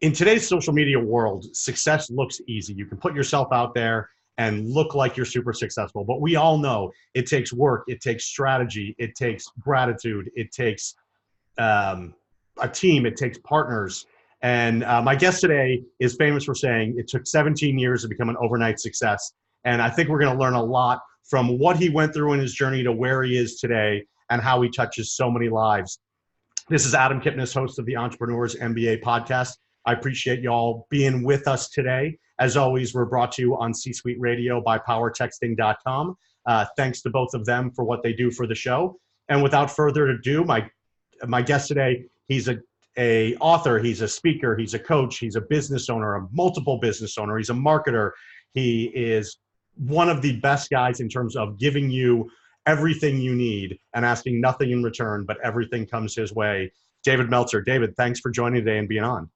In today's social media world, success looks easy. You can put yourself out there and look like you're super successful. But we all know it takes work, it takes strategy, it takes gratitude, it takes a team, it takes partners. And my guest today is famous for saying it took 17 years to become an overnight success. And I think we're going to learn a lot from what he went through in his journey to where he is today and how he touches so many lives. This is Adam Kipnes, host of the Entrepreneurs MBA podcast. I appreciate y'all being with us today. As always, we're brought to you on C-Suite Radio by powertexting.com. Thanks to both of them for what they do for the show. And without further ado, my guest today, he's a author, he's a speaker, he's a coach, he's a business owner, a multiple business owner, he's a marketer. He is one of the best guys in terms of giving you everything you need and asking nothing in return, but everything comes his way. David Meltzer. David, thanks for joining today and being on.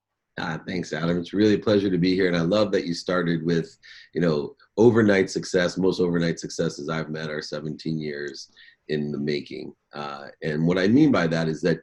Thanks, Adam. It's really a pleasure to be here. And I love that you started with, overnight success. Most overnight successes I've met are 17 years in the making. And what I mean by that is that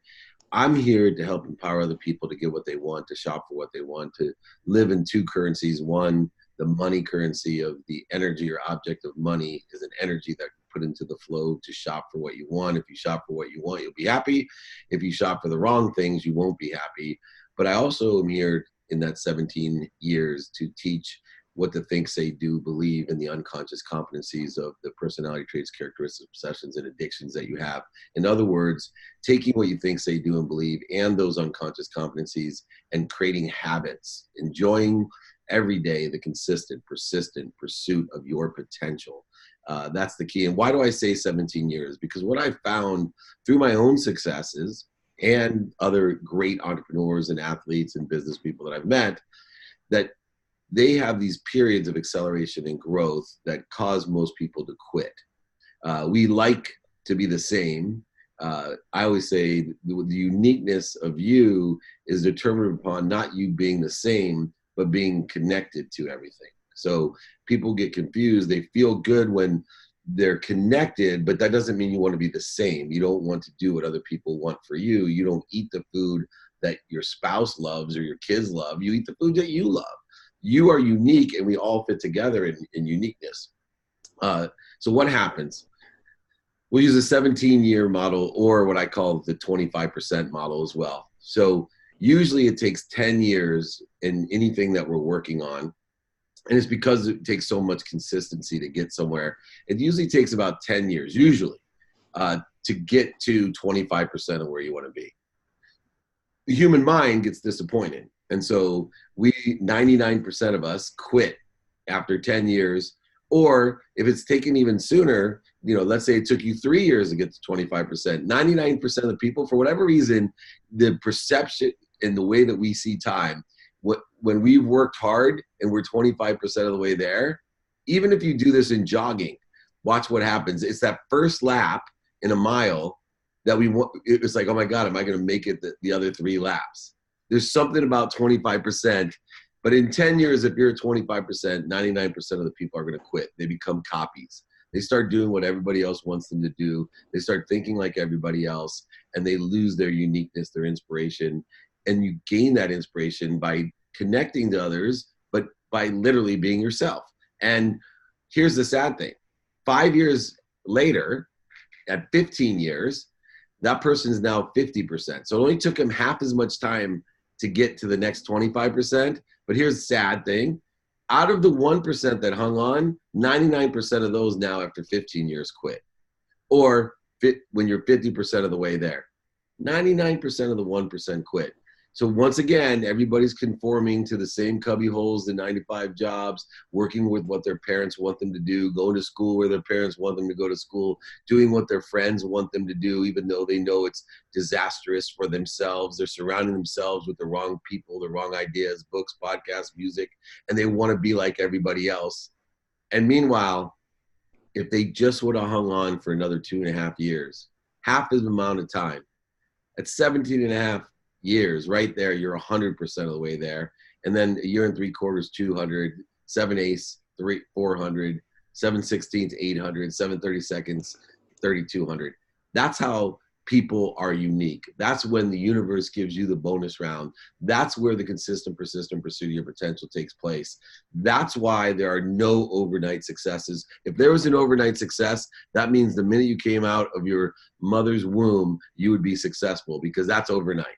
I'm here to help empower other people to get what they want, to shop for what they want, to live in two currencies. One, the money currency of the energy or object of money is an energy that put into the flow to shop for what you want. If you shop for what you want, you'll be happy. If you shop for the wrong things, you won't be happy. But I also am here in that 17 years to teach what the think, say, do, believe in the unconscious competencies of the personality traits, characteristics, obsessions, and addictions that you have. In other words, taking what you think, say, do, and believe and those unconscious competencies and creating habits, enjoying every day the consistent, persistent pursuit of your potential. That's the key. And why do I say 17 years? Because what I found through my own successes and other great entrepreneurs and athletes and business people that I've met, that they have these periods of acceleration and growth that cause most people to quit. We like to be the same. I always say the uniqueness of you is determined upon not you being the same, but being connected to everything. So people get confused. They feel good when they're connected, but that doesn't mean you want to be the same. You don't want to do what other people want for you. You don't eat the food that your spouse loves or your kids love. You eat the food that you love. You are unique, and we all fit together in uniqueness. So what happens? We'll use a 17-year model, or what I call the 25% model as well. So usually it takes 10 years in anything that we're working on. And it's because it takes so much consistency to get somewhere. It usually takes about 10 years, usually, to get to 25% of where you want to be. The human mind gets disappointed. And so 99% of us quit after 10 years. Or if it's taken even sooner, let's say it took you 3 years to get to 25%, 99% of the people, for whatever reason, the perception and the way that we see time, when we've worked hard and we're 25% of the way there, even if you do this in jogging, watch what happens. It's that first lap in a mile that it's like, oh my God, am I going to make it the other 3 laps? There's something about 25%, but in 10 years, if you're at 25%, 99% of the people are going to quit. They become copies. They start doing what everybody else wants them to do. They start thinking like everybody else, and they lose their uniqueness, their inspiration. And you gain that inspiration by connecting to others, but by literally being yourself. And here's the sad thing. 5 years later, at 15 years, that person is now 50%. So it only took him half as much time to get to the next 25%. But here's the sad thing. Out of the 1% that hung on, 99% of those now after 15 years quit. Or when you're 50% of the way there, 99% of the 1% quit. So once again, everybody's conforming to the same cubby holes, the 9-to-5 jobs, working with what their parents want them to do, going to school where their parents want them to go to school, doing what their friends want them to do, even though they know it's disastrous for themselves. They're surrounding themselves with the wrong people, the wrong ideas, books, podcasts, music, and they want to be like everybody else. And meanwhile, if they just would have hung on for another 2.5 years, half the amount of time, at 17.5 years, right there, you're 100% of the way there. And then 1 3/4, 200, 7/8, 400, 7/16, 800, 7/32, 3,200. That's how people are unique. That's when the universe gives you the bonus round. That's where the consistent, persistent pursuit of your potential takes place. That's why there are no overnight successes. If there was an overnight success, that means the minute you came out of your mother's womb, you would be successful, because that's overnight.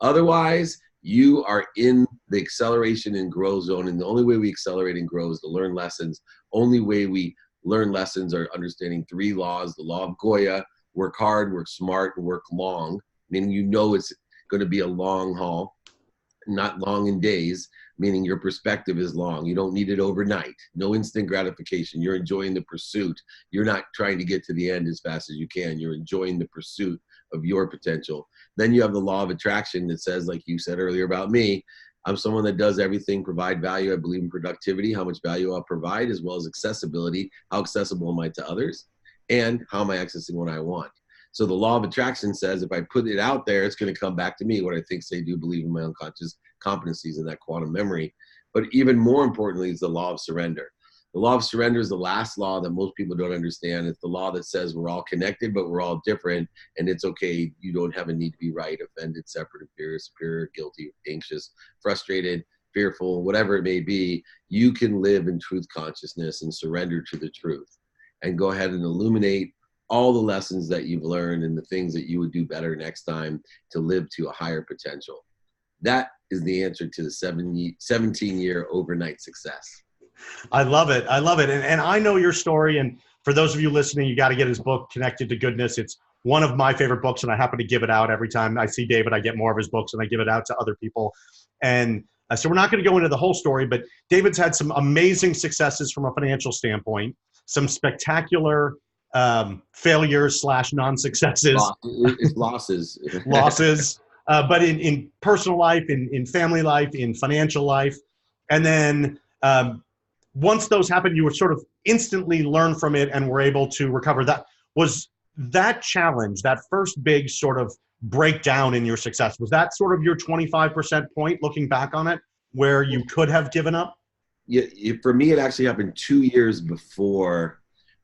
Otherwise, you are in the acceleration and growth zone. And the only way we accelerate and grow is to learn lessons. Only way we learn lessons are understanding 3 laws: the law of Goya: work hard, work smart, and work long. Meaning, it's going to be a long haul, not long in days, meaning your perspective is long. You don't need it overnight. No instant gratification. You're enjoying the pursuit. You're not trying to get to the end as fast as you can. You're enjoying the pursuit of your potential. Then you have the law of attraction that says, like you said earlier about me, I'm someone that does everything, provide value. I believe in productivity, how much value I'll provide, as well as accessibility. How accessible am I to others? And how am I accessing what I want? So the law of attraction says if I put it out there, it's going to come back to me, what I think, say, do, believe in my unconscious competencies and that quantum memory. But even more importantly is the law of surrender. The law of surrender is the last law that most people don't understand. It's the law that says we're all connected, but we're all different. And it's okay. You don't have a need to be right, offended, separate, inferior, superior, guilty, anxious, frustrated, fearful, whatever it may be. You can live in truth consciousness and surrender to the truth, and go ahead and illuminate all the lessons that you've learned and the things that you would do better next time to live to a higher potential. That is the answer to the 17-year overnight success. I love it. I love it. And I know your story. And for those of you listening, you got to get his book, Connected to Goodness. It's one of my favorite books, and I happen to give it out every time I see David. I get more of his books and I give it out to other people. And so we're not going to go into the whole story, but David's had some amazing successes from a financial standpoint, some spectacular failures / non-successes. It's losses. Losses. But in personal life, in family life, in financial life. And then once those happened, you were sort of instantly learn from it and were able to recover. That was that challenge, that first big sort of breakdown in your success. Was that sort of your 25% point looking back on it, where you could have given up? Yeah, for me, it actually happened 2 years before.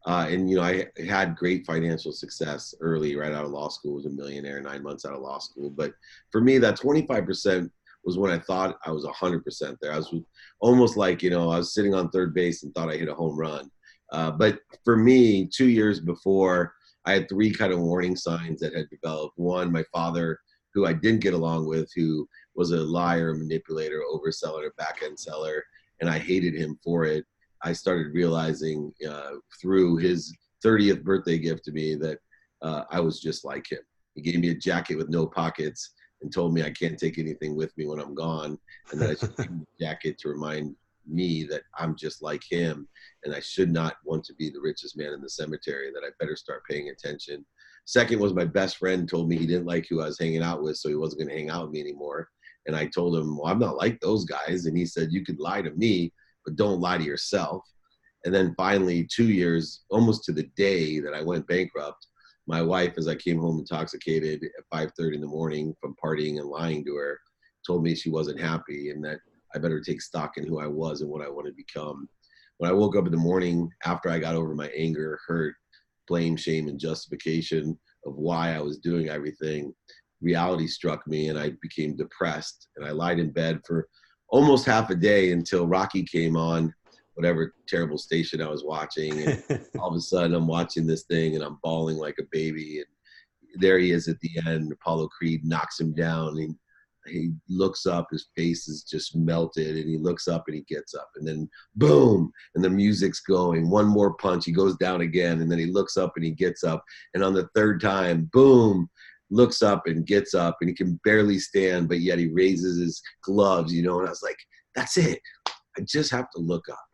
And, I had great financial success early, right out of law school. Was a millionaire 9 months out of law school. But for me, that 25% was when I thought I was 100% there. I was almost like, I was sitting on third base and thought I hit a home run. But for me, 2 years before, I had 3 kind of warning signs that had developed. One, my father, who I didn't get along with, who was a liar, manipulator, overseller, back-end seller, and I hated him for it. I started realizing through his 30th birthday gift to me that I was just like him. He gave me a jacket with no pockets and told me I can't take anything with me when I'm gone, and that I should keep the jacket to remind me that I'm just like him, and I should not want to be the richest man in the cemetery, that I better start paying attention. Second was my best friend told me he didn't like who I was hanging out with, so he wasn't going to hang out with me anymore. And I told him, well, I'm not like those guys. And he said, you could lie to me, but don't lie to yourself. And then finally, 2 years, almost to the day that I went bankrupt, my wife, as I came home intoxicated at 5:30 in the morning from partying and lying to her, told me she wasn't happy and that I better take stock in who I was and what I want to become. When I woke up in the morning after I got over my anger, hurt, blame, shame, and justification of why I was doing everything, reality struck me and I became depressed. And I lied in bed for almost half a day until Rocky came on, whatever terrible station I was watching. And all of a sudden I'm watching this thing and I'm bawling like a baby. And there he is at the end. Apollo Creed knocks him down. And he looks up, his face is just melted, and he looks up and he gets up. And then boom, and the music's going. One more punch, he goes down again. And then he looks up and he gets up. And on the third time, boom, looks up and gets up, and he can barely stand, but yet he raises his gloves, and I was like, that's it. I just have to look up,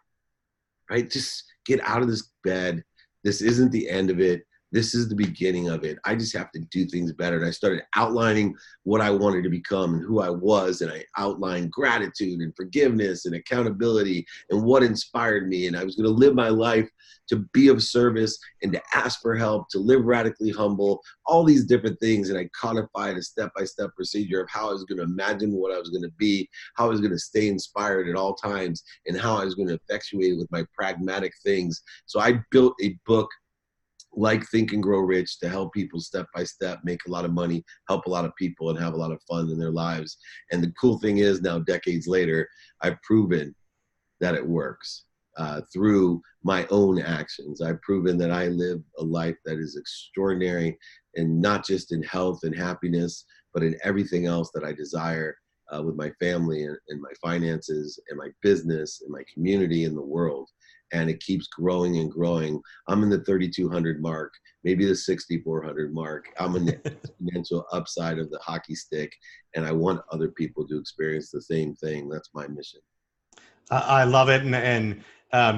right? Just get out of this bed. This isn't the end of it. This is the beginning of it. I just have to do things better. And I started outlining what I wanted to become and who I was. And I outlined gratitude and forgiveness and accountability and what inspired me. And I was going to live my life to be of service and to ask for help, to live radically humble, all these different things. And I codified a step-by-step procedure of how I was going to imagine what I was going to be, how I was going to stay inspired at all times, and how I was going to effectuate it with my pragmatic things. So I built a book like Think and Grow Rich, to help people step by step, make a lot of money, help a lot of people, and have a lot of fun in their lives. And the cool thing is now, decades later, I've proven that it works through my own actions. I've proven that I live a life that is extraordinary, and not just in health and happiness, but in everything else that I desire with my family and my finances and my business and my community and the world. And it keeps growing and growing. I'm in the 3,200 mark, maybe the 6,400 mark. I'm in the exponential upside of the hockey stick, and I want other people to experience the same thing. That's my mission. I love it.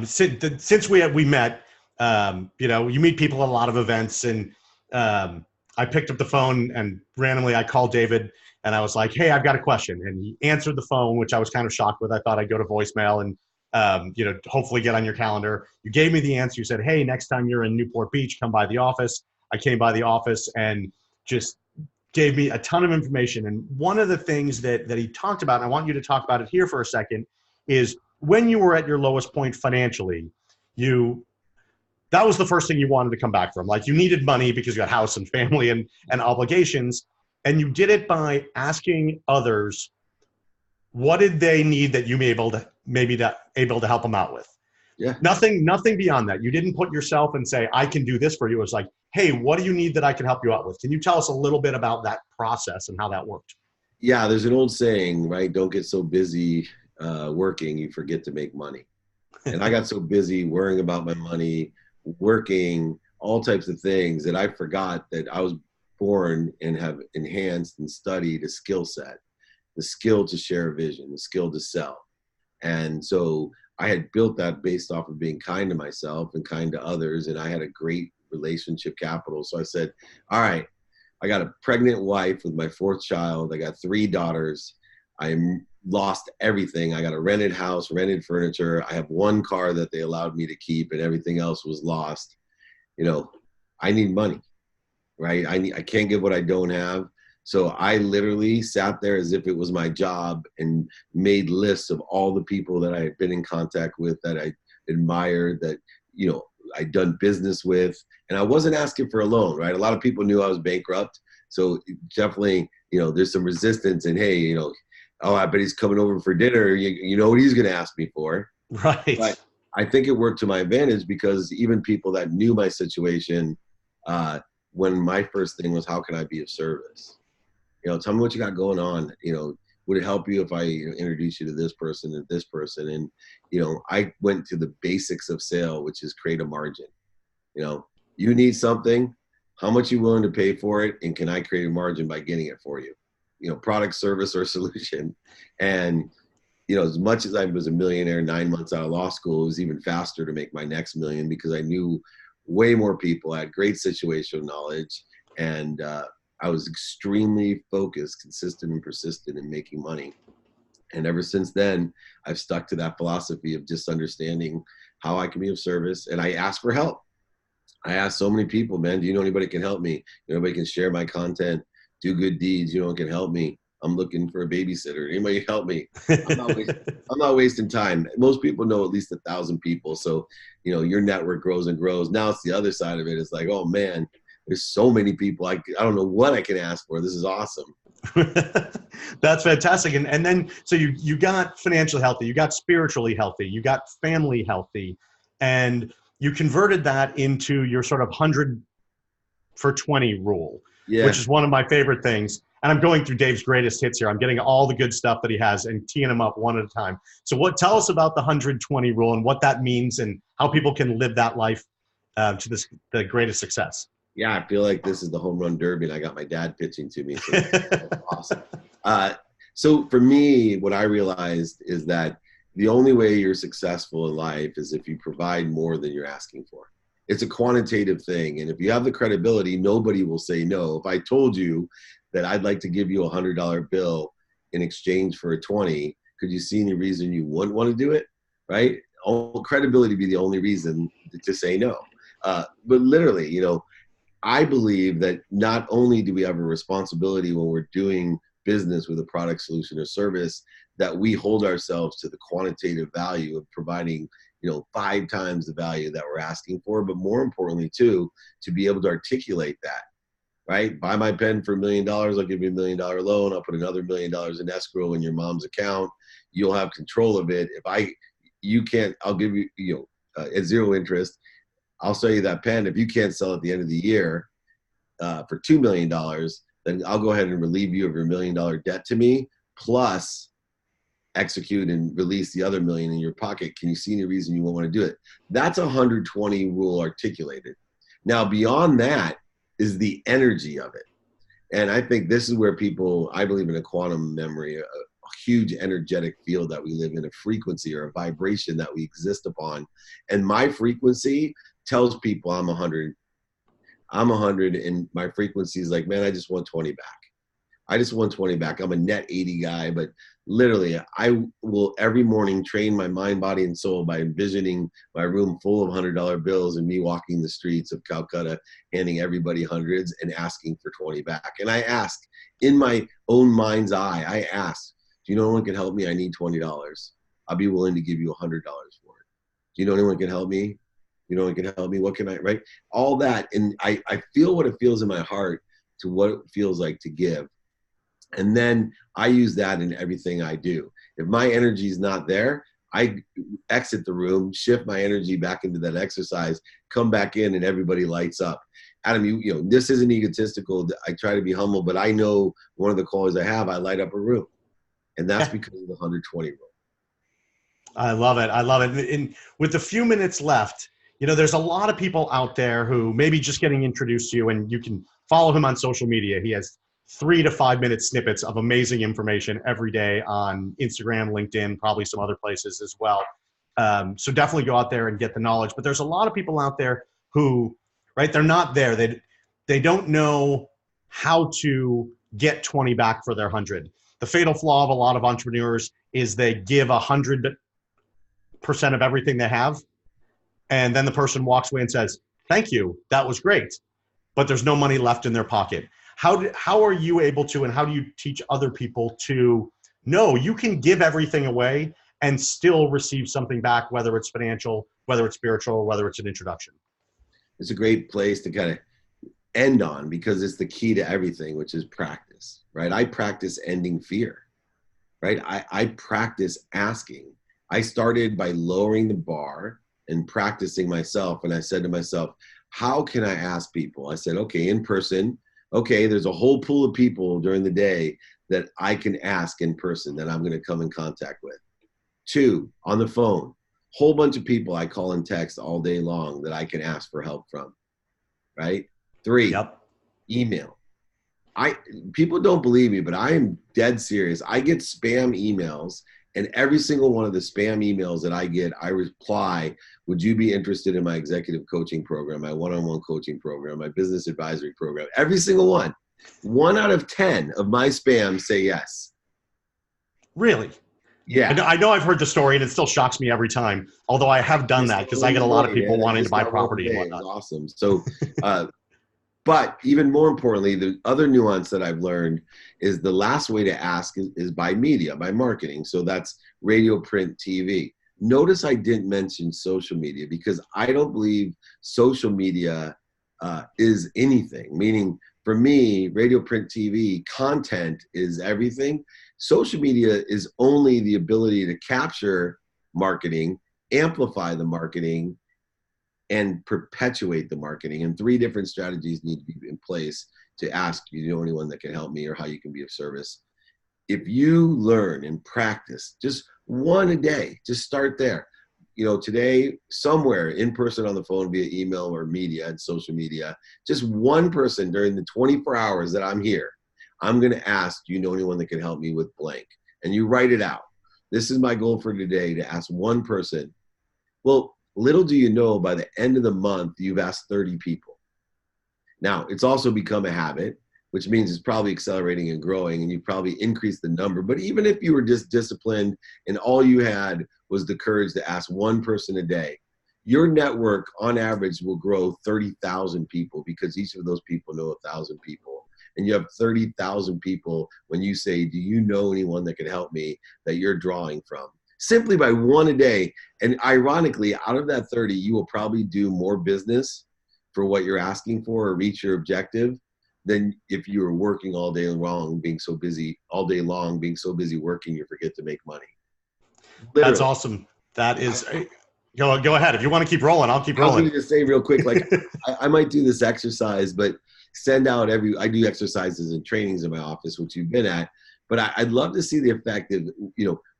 Since we met, you meet people at a lot of events, and I picked up the phone and randomly I called David and I was like, "Hey, I've got a question." And he answered the phone, which I was kind of shocked with. I thought I'd go to voicemail and, hopefully get on your calendar. You gave me the answer. You said, "Hey, next time you're in Newport Beach, come by the office." I came by the office and just gave me a ton of information. And one of the things that he talked about, and I want you to talk about it here for a second, is when you were at your lowest point financially, that was the first thing you wanted to come back from. Like, you needed money because you had house and family and obligations. And you did it by asking others, what did they need that you may able to help them out with? Yeah. Nothing beyond that. You didn't put yourself and say, I can do this for you. It was like, hey, what do you need that I can help you out with? Can you tell us a little bit about that process and how that worked? Yeah, there's an old saying, right? Don't get so busy working, you forget to make money. And I got so busy worrying about my money, working, all types of things, that I forgot that I was born and have enhanced and studied a skill set, the skill to share a vision, the skill to sell. And so I had built that based off of being kind to myself and kind to others. And I had a great relationship capital. So I said, all right, I got a pregnant wife with my fourth child. I got 3 daughters. I lost everything. I got a rented house, rented furniture. I have 1 car that they allowed me to keep, and everything else was lost. I need money, right? I can't give what I don't have. So I literally sat there as if it was my job and made lists of all the people that I had been in contact with, that I admired, that, I'd done business with. And I wasn't asking for a loan, right? A lot of people knew I was bankrupt. So definitely, there's some resistance, and hey, oh, I bet he's coming over for dinner. You know what he's going to ask me for. Right. But I think it worked to my advantage, because even people that knew my situation, when my first thing was, how can I be of service? Tell me what you got going on. Would it help you if I introduce you to this person and this person? And, I went to the basics of sale, which is create a margin. You need something, how much you willing to pay for it? And can I create a margin by getting it for you? Product, service, or solution. And, as much as I was a millionaire 9 months out of law school, it was even faster to make my next million, because I knew way more people, I had great situational knowledge, and I was extremely focused, consistent, and persistent in making money. And ever since then, I've stuck to that philosophy of just understanding how I can be of service. And I ask for help. I ask so many people, man, do you know anybody can help me? Anybody can share my content, do good deeds, can help me. I'm looking for a babysitter. Anybody can help me? I'm not wasting time. Most people know at least 1,000 people. So, your network grows and grows. Now it's the other side of it. It's like, oh man, there's so many people. I don't know what I can ask for. This is awesome. That's fantastic. And then, so you got financially healthy, you got spiritually healthy, you got family healthy, and you converted that into your sort of 100 for 20 rule, which is one of my favorite things. And I'm going through Dave's greatest hits here. I'm getting all the good stuff that he has and teeing them up one at a time. So tell us about the 120 rule and what that means and how people can live that life to the greatest success. Yeah, I feel like this is the home run derby, and I got my dad pitching to me. So that's awesome. So for me, what I realized is that the only way you're successful in life is if you provide more than you're asking for. It's a quantitative thing. And if you have the credibility, nobody will say no. If I told you that I'd like to give you a $100 bill in exchange for a 20, could you see any reason you wouldn't want to do it? Right? Credibility be the only reason to say no. But literally, I believe that not only do we have a responsibility when we're doing business with a product, solution, or service, that we hold ourselves to the quantitative value of providing, 5 times the value that we're asking for. But more importantly, too, to be able to articulate that, right? Buy my pen for $1 million. I'll give you $1 million loan. I'll put another $1 million in escrow in your mom's account. You'll have control of it. You can't, I'll give you, at 0 interest. I'll sell you that pen. If you can't sell at the end of the year for $2 million, then I'll go ahead and relieve you of your $1 million debt to me, plus execute and release the other $1 million in your pocket. Can you see any reason you won't want to do it? That's a 120 rule articulated. Now, beyond that is the energy of it. And I think this is where I believe in a quantum memory, a huge energetic field that we live in, a frequency or a vibration that we exist upon. And my frequency tells people I'm 100. I'm 100, and my frequency is like, man, I just want 20 back. I just want 20 back. I'm a net 80 guy, but literally I will every morning train my mind, body, and soul by envisioning my room full of $100 bills and me walking the streets of Calcutta, handing everybody hundreds and asking for 20 back. And I ask in my own mind's eye, do you know anyone can help me? I need $20. I'll be willing to give you $100 for it. Do you know anyone can help me? You know anyone can help me? What can I, right? All that. And I feel what it feels in my heart to what it feels like to give. And then I use that in everything I do. If my energy is not there, I exit the room, shift my energy back into that exercise, come back in, and everybody lights up. Adam, this isn't egotistical. I try to be humble, but I know one of the qualities I have, I light up a room. And that's because of the 120 rule. I love it. I love it. And with the few minutes left, there's a lot of people out there who may be just getting introduced to you, and you can follow him on social media. He has 3 to 5 minute snippets of amazing information every day on Instagram, LinkedIn, probably some other places as well. So definitely go out there and get the knowledge. But there's a lot of people out there who, right, they're not there. They don't know how to get 20 back for their 100. The fatal flaw of a lot of entrepreneurs is they give 100% of everything they have. And then the person walks away and says, thank you, that was great. But there's no money left in their pocket. How are you able to, and how do you teach other people to know you can give everything away and still receive something back, whether it's financial, whether it's spiritual, whether it's an introduction? It's a great place to kind of end on, because it's the key to everything, which is practice, right? I practice ending fear, right? I practice asking. I started by lowering the bar and practicing myself. And I said to myself, how can I ask people? I said, okay, in person. Okay, there's a whole pool of people during the day that I can ask in person that I'm going to come in contact with. 2, on the phone, whole bunch of people I call and text all day long that I can ask for help from, right? 3, email. People don't believe me, but I am dead serious. I get spam emails, and every single one of the spam emails that I get, I reply, would you be interested in my executive coaching program, my one-on-one coaching program, my business advisory program? Every single one. 1 out of 10 of my spam say yes. Really? Yeah. I know I've heard the story, and it still shocks me every time, although I have done that because I get a lot of people wanting to buy property and whatnot. Awesome. So, but even more importantly, the other nuance that I've learned is the last way to ask is by media, by marketing. So that's radio, print, TV. Notice I didn't mention social media, because I don't believe social media is anything. Meaning, for me, radio, print, TV, content is everything. Social media is only the ability to capture marketing, amplify the marketing, and perpetuate the marketing. And 3 different strategies need to be in place to ask, you know anyone that can help me, or how you can be of service. If you learn and practice just 1 a day, just start there. Today, somewhere in person, on the phone, via email or media and social media, just 1 person during the 24 hours that I'm here, I'm going to ask, do you know anyone that can help me with blank? And you write it out. This is my goal for today, to ask 1 person. Well, little do you know, by the end of the month, you've asked 30 people. Now, it's also become a habit, which means it's probably accelerating and growing, and you probably increased the number. But even if you were just disciplined and all you had was the courage to ask 1 person a day, your network on average will grow 30,000 people, because each of those people know 1,000 people. and you have 30,000 people when you say, do you know anyone that could help me, that you're drawing from? Simply by one a day. And ironically, out of that 30, you will probably do more business for what you're asking for or reach your objective than if you were working all day long, being so busy working, you forget to make money. Literally. That's awesome. That is, go ahead. If you want to keep rolling, I'll keep rolling. I was going to just say real quick, like I might do this exercise, but send out I do exercises and trainings in my office, which you've been at, but I'd love to see the effect of,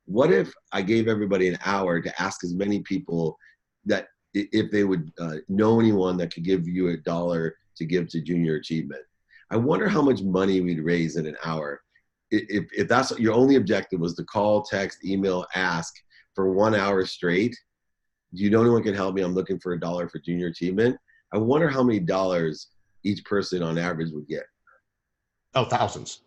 what if I gave everybody an hour to ask as many people that if they would know anyone that could give you $1 to give to junior achievement. I wonder how much money we'd raise in an hour. If that's your only objective was to call, text, email, ask for 1 hour straight. Do you know anyone can help me? I'm looking for $1 for junior achievement. I wonder how many dollars each person on average would get. Oh, thousands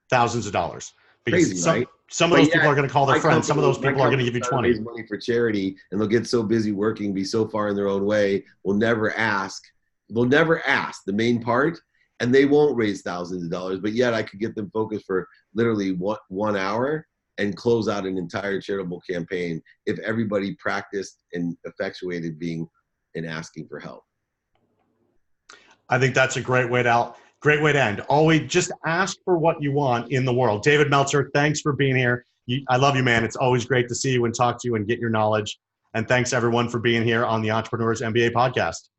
of dollars. Because crazy, right? Some of those people are going to call their friends. Some of those people are going to give you 20. Raise money for charity, and they'll get so busy working, be so far in their own way, will never ask. They'll never ask the main part, and they won't raise thousands of dollars. But yet, I could get them focused for literally 1 hour and close out an entire charitable campaign if everybody practiced and effectuated being and asking for help. I think that's a great way to end. Always just ask for what you want in the world. David Meltzer, thanks for being here. I love you, man. It's always great to see you and talk to you and get your knowledge. And thanks everyone for being here on the Entrepreneurs MBA podcast.